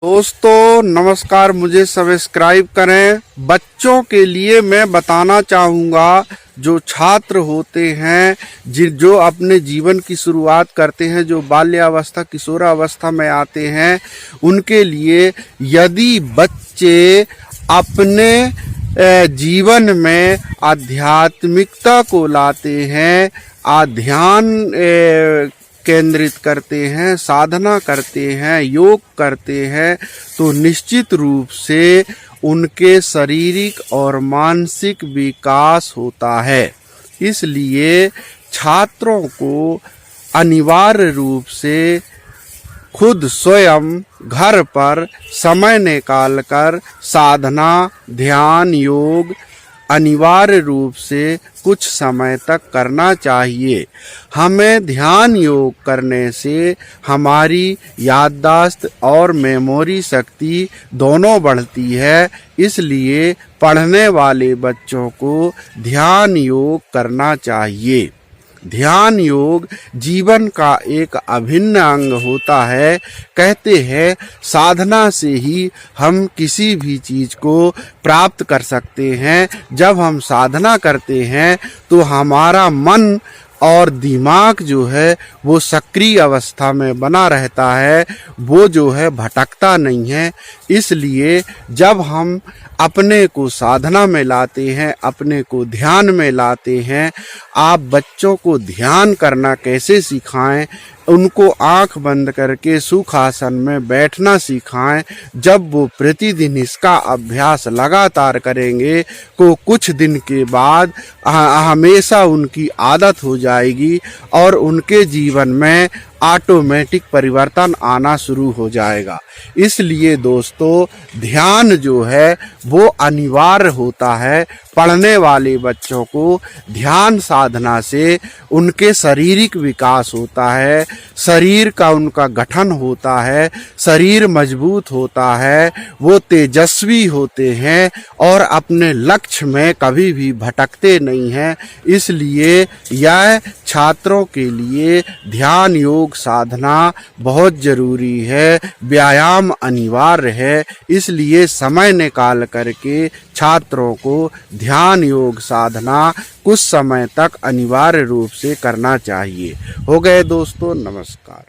दोस्तों नमस्कार, मुझे सब्सक्राइब करें। बच्चों के लिए मैं बताना चाहूँगा, जो छात्र होते हैं जो अपने जीवन की शुरुआत करते हैं, जो बाल्यावस्था किशोरावस्था में आते हैं, उनके लिए यदि बच्चे अपने जीवन में आध्यात्मिकता को लाते हैं, ध्यान केंद्रित करते हैं, साधना करते हैं, योग करते हैं, तो निश्चित रूप से उनके शारीरिक और मानसिक विकास होता है। इसलिए छात्रों को अनिवार्य रूप से खुद स्वयं घर पर समय निकालकर साधना, ध्यान, योग अनिवार्य रूप से कुछ समय तक करना चाहिए। हमें ध्यान योग करने से हमारी याददाश्त और मेमोरी शक्ति दोनों बढ़ती है। इसलिए पढ़ने वाले बच्चों को ध्यान योग करना चाहिए। ध्यान योग जीवन का एक अभिन्न अंग होता है। कहते हैं साधना से ही हम किसी भी चीज को प्राप्त कर सकते हैं। जब हम साधना करते हैं तो हमारा मन और दिमाग जो है वो सक्रिय अवस्था में बना रहता है, वो जो है भटकता नहीं है। इसलिए जब हम अपने को साधना में लाते हैं, अपने को ध्यान में लाते हैं, आप बच्चों को ध्यान करना कैसे सिखाएं, उनको आंख बंद करके सुखासन में बैठना सिखाएं। जब वो प्रतिदिन इसका अभ्यास लगातार करेंगे तो कुछ दिन के बाद हमेशा उनकी आदत हो जाएगी और उनके जीवन में ऑटोमेटिक परिवर्तन आना शुरू हो जाएगा। इसलिए दोस्तों ध्यान जो है वो अनिवार्य होता है। पढ़ने वाले बच्चों को ध्यान साधना से उनके शारीरिक विकास होता है, शरीर का उनका गठन होता है, शरीर मजबूत होता है, वो तेजस्वी होते हैं और अपने लक्ष्य में कभी भी भटकते नहीं हैं। इसलिए यह छात्रों के लिए ध्यान योग साधना बहुत जरूरी है, व्यायाम अनिवार्य है। इसलिए समय निकाल करके छात्रों को ध्यान योग साधना कुछ समय तक अनिवार्य रूप से करना चाहिए। हो गए दोस्तों, नमस्कार।